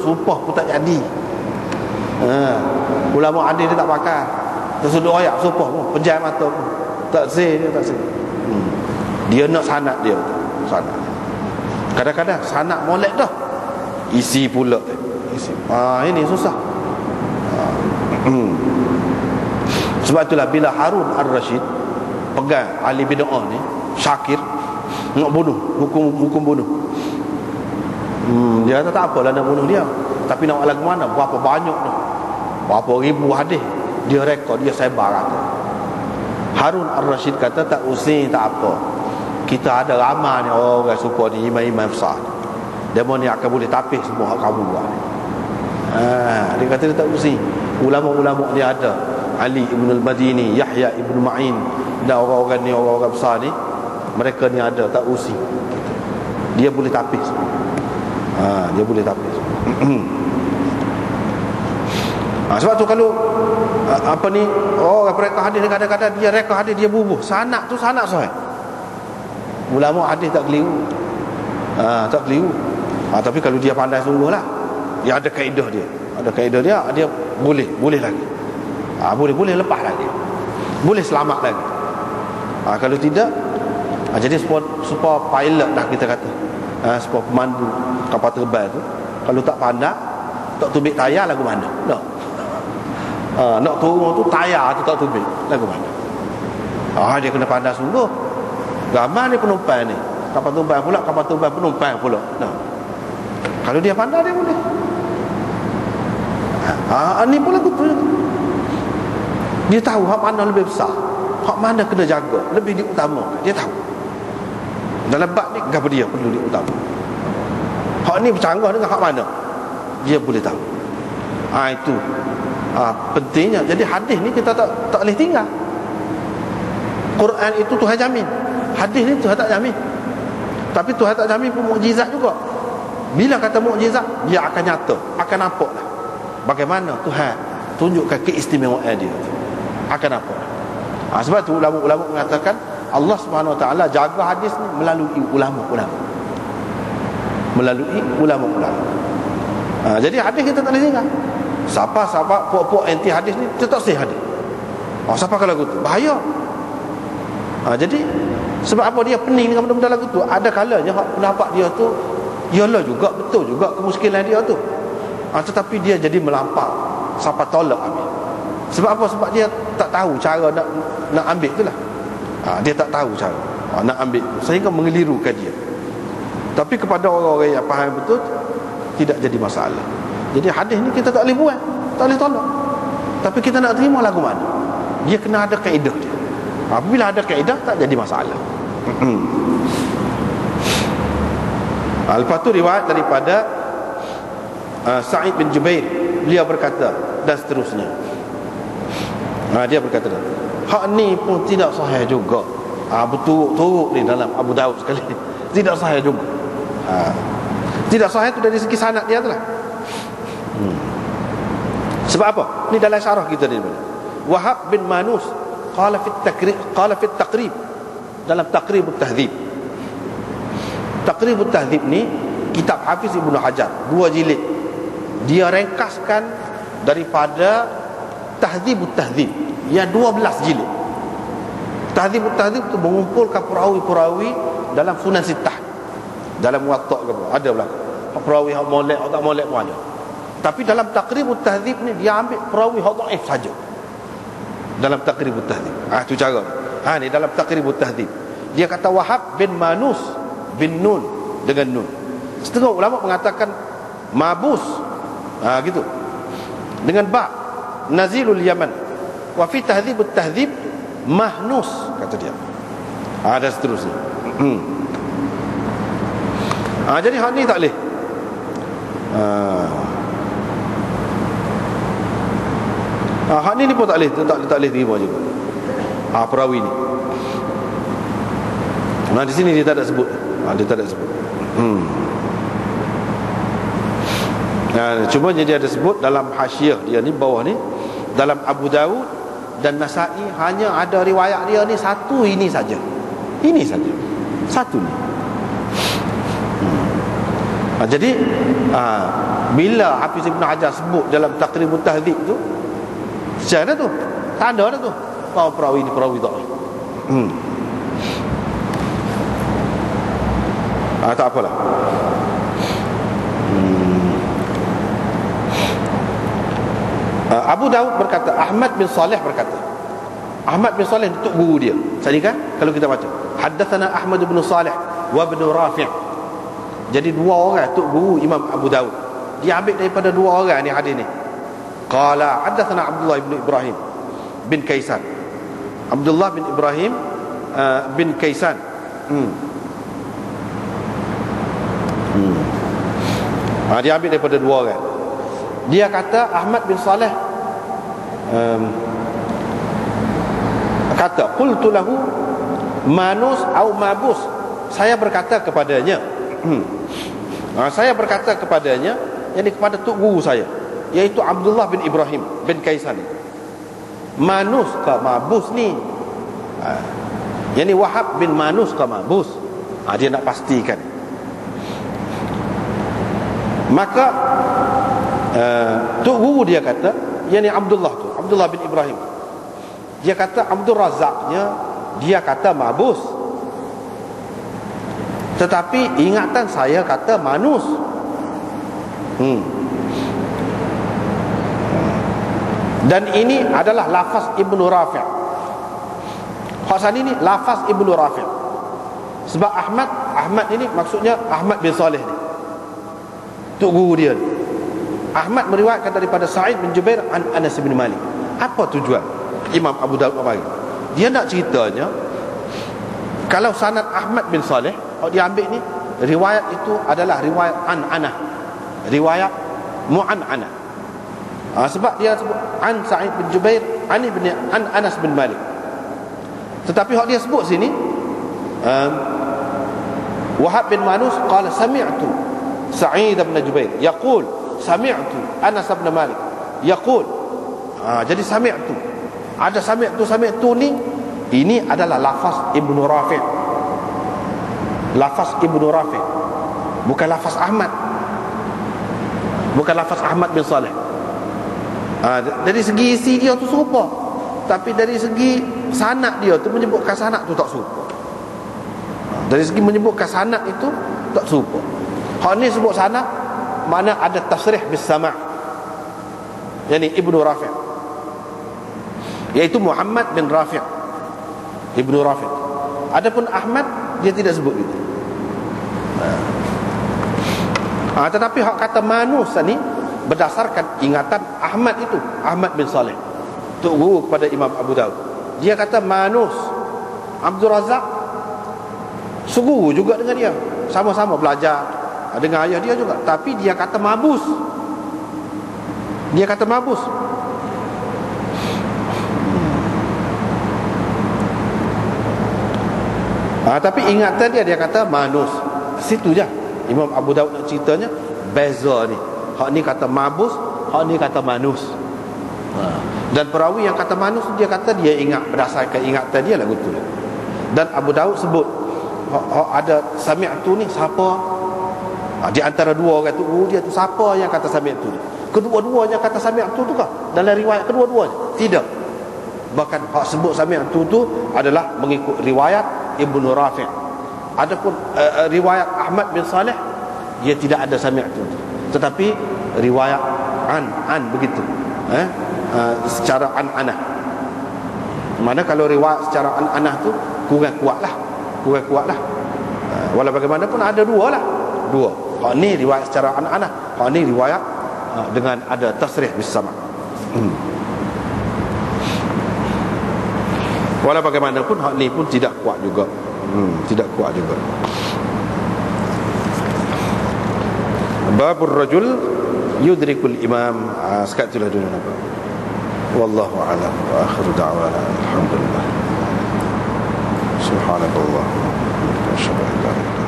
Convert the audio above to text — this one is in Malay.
sumpah pun tak jadi. Ulama hadis dia tak pakai. Tersudut ayat sumpah pun pejam mata pun. Tak sah dia, tak sah. Dia nak sanad dia. Sanad. Kadang-kadang sanad molek dah. Isi pula. Isi. Ini susah. Sebab itulah bila Harun Ar-Rashid pegang ahli bid'ah ni, Syakir nak bunuh, hukum bunuh. Dia kata tak apalah nak bunuh dia, tapi nak lagu mana, berapa banyak dah, berapa ribu hadis dia rekod, dia sebar kata. Harun Ar-Rashid kata tak usih, tak apa, kita ada ramai ni orang supaya ni imam-imam besar, demo ni akan boleh tapis semua hak kamu buat. Dia kata dia tak usih. Ulama-ulama dia ada, Ali ibn al-Madini, Yahya ibn Ma'in, dan orang-orang ni, orang-orang besar ni, mereka ni ada, tak usih. Dia boleh tapis. Dia boleh tapis. Sebab tu kalau apa ni, orang mereka hadis ni kadang-kadang dia reka hadis dia bubuh. Sanad tu sanad sahih. Ulama hadis tak keliru. Tak keliru. Tapi kalau dia pandai sungguhlah, dia ada kaedah dia. Ada kaedah dia, dia boleh lagi. Boleh lepas lagi. Boleh selamat lagi. Kalau tidak, jadi supaya pilot dah kita kata, supaya pemandu kapal terbang tu, kalau tak pandai, tak tubik tayar lagu mana? Nak turun tu tayar tu tak tubik lagu mana? Dia kena pandai sungguh. Ramai ni penumpang ni, kapal terbang pula, kapal terbang penumpang pula. Kalau dia pandai, dia boleh. Ni pun lagu tu. Dia tahu hak mana lebih besar, hak mana kena jaga, lebih diutamakan. Dia tahu dalam bab ni apa dia perlu diutamakan. Hak ni bercanggah dengan hak mana, dia boleh tahu. Itu pentingnya. Jadi hadis ni kita tak boleh tinggal. Quran itu Tuhan jamin, hadis ni Tuhan tak jamin. Tapi Tuhan tak jamin pun mukjizat juga. Bila kata mukjizat, dia akan nyata, akan nampak lah bagaimana Tuhan tunjukkan keistimewaan dia, akan nampak. Sebab tu ulama-ulama mengatakan Allah Subhanahu Wa Taala jaga hadis ni melalui ulama-ulama. Melalui ulama-ulama. Jadi hadis kita tak boleh tinggal. Siapa puak-puak anti hadis ni tetap sahih hadis. Siapa kalau gitu bahaya. Jadi sebab apa dia pening dengan benda-benda lagu tu? Ada kalanya pendapat dia tu ialah juga betul juga kemuskilan dia tu. Tetapi dia jadi melampau, siapa tolak ambil. Sebab apa? Sebab dia tak tahu cara nak ambil tu lah. Dia tak tahu cara nak ambil, sehingga mengelirukan dia. Tapi kepada orang-orang yang faham betul, tidak jadi masalah. Jadi hadis ni kita tak boleh buat, tak boleh tolak. Tapi kita nak terima lagu mana, dia kena ada kaedah dia. Apabila ada kaedah, tak jadi masalah. Lepas tu riwayat daripada Sa'id bin Jubair, beliau berkata, dan seterusnya. Dia berkata, hak ni pun tidak sahih juga. Berturut-turut ni dalam Abu Daud sekali. Tidak sahih juga. Tidak sahih tu dari segi sanad dia tu lah. Sebab apa? Ni dalam syarah kita ni. Wahab bin Manus qala fi taqrib, dalam Taqribut Tahdzib. Taqribut Tahdzib ni kitab Hafiz Ibnu Hajar, 2 jilid. Dia ringkaskan daripada Tahdzibut Tahdzib yang 12 jilid. Tahdzibut Tahdzib tu mengumpulkan perawi-perawi dalam Sunan Sittah, dalam Muwatta ke apa, ada belakang perawi hak molek atau tak molek pun ada. Tapi dalam Taqribut Tahdzib ni dia ambil perawi hak dhaif saja. Dalam Taqribut Tahdzib. Tu cara. Ni dalam Taqribut Tahdzib. Dia kata Wahab bin Manus bin Nun dengan nun. Setengah ulama mengatakan Mabus, gitu, dengan ba, Nazilul Yaman. Wa fi Tahdzibut Tahdzib Mahnus, kata dia. Dan seterusnya. Jadi hak ni tak boleh. Hak ni pun tak boleh, tak boleh terima juga. Perawi ni. Di sini dia tak ada sebut. Dia tak ada sebut. Cuma jadi ada sebut dalam hasyiah dia ni, bawah ni, dalam Abu Daud dan Nasa'i hanya ada riwayat dia ni satu, ini saja. Ini saja. Satu ni. Jadi Bila Hafiz Ibn Hajar sebut dalam Taqribut Tahdzib tu, macam mana tu? Tanda dah tu bahawa perawi ni perawi dhaif. Tak apalah. Abu Daud berkata, Ahmad bin Saleh berkata. Ahmad bin Saleh itu guru dia. Tadi kan kalau kita baca, haddatsana Ahmad bin Saleh wa ibn Rafi'. Jadi dua orang tu guru Imam Abu Daud. Dia ambil daripada dua orang ni hadis ni. Qala haddatsana Abdullah bin Ibrahim bin Kaisan. Abdullah bin Ibrahim bin Kaisan. Dia ambil daripada dua orang. Dia kata Ahmad bin Saleh kata qultu lahu manus au mabus. Saya berkata kepadanya saya berkata kepadanya, yakni kepada tok guru saya, iaitu Abdullah bin Ibrahim bin Kaisan, manus ke mabus ni, yakni Wahab bin Manus ke mabus. Dia nak pastikan. Maka tok guru dia kata, yakni Abdullah bin Ibrahim, dia kata Abdul Razaknya dia kata mabus, tetapi ingatan saya kata manus. Dan ini adalah lafaz Ibnu Rafi'. Hasan ini lafaz Ibnu Rafi'. Sebab Ahmad ini maksudnya Ahmad bin Saleh ni, tok guru dia. Ahmad meriwayatkan daripada Sa'id bin Jubair an Anas bin Malik. Apa tujuan Imam Abu Daud bagi? Dia nak ceritanya, kalau sanad Ahmad bin Saleh, kalau dia ambil ni, riwayat itu adalah riwayat an-anah, riwayat mu'an-anah. Sebab dia sebut an Sa'id bin Jubair an Anas bin Malik. Tetapi kalau dia sebut sini Wahab bin Manus qala sami'tu Sa'id bin Jubair yaqul sami'tu Anas bin Malik yaqul. Jadi sami'tu, ada sami'tu ni, ini adalah lafaz Ibnu Rafi'. Lafaz Ibnu Rafi', bukan lafaz Ahmad, bukan lafaz Ahmad bin Saleh. Dari segi isi dia tu serupa, tapi dari segi sanad dia tu menyebutkan sanad tu tak serupa. Dari segi menyebutkan sanad itu tak serupa. Hak ni sebut sanad, makna ada tasrih bis sama', yakni Ibnu Rafi', iaitu Muhammad bin Rafi', Ibnu Rafi'. Adapun Ahmad dia tidak sebut itu. Tetapi hak kata manus ni berdasarkan ingatan Ahmad itu, Ahmad bin Saleh, tok guru kepada Imam Abu Daud. Dia kata manus. Abdul Razak seguru juga dengan dia, sama-sama belajar dengan ayah dia juga, tapi dia kata mabus. Dia kata mabus. Tapi ingatan dia kata manus. Situ je Imam Abu Daud nak ceritanya beza ni. Hak ni kata mabus, hak ni kata manus. Dan perawi yang kata manus, dia kata dia ingat berdasarkan ingatan dia lagu tu. Dan Abu Daud sebut ada sami'tu ni siapa? Di antara dua orang tu dia tu siapa yang kata sami'tu ni? Kedua-duanya kata sami'tu tu kah? Dalam riwayat kedua-duanya? Tidak. Bahkan hak sebut sami'tu tu adalah mengikut riwayat Ibnu Rafi'. Adapun riwayat Ahmad bin Saleh, dia tidak ada sami'tu, tetapi riwayat an begitu, secara an-anah. Mana kalau riwayat secara an-anah tu kurang kuatlah. Walau bagaimanapun ada dua. Hak ni riwayat secara an-anah, hak ni riwayat dengan ada tasrih bis sama'. Walau bagaimanapun hak ni pun tidak kuat juga. Tidak kuat juga. Babur rajul yudrikul imam. Sekat itulah dulu nampak. Wallahu a'lam wa akhiru da'wana alhamdulillah. Subhanallah. Asyhadu an la ilaha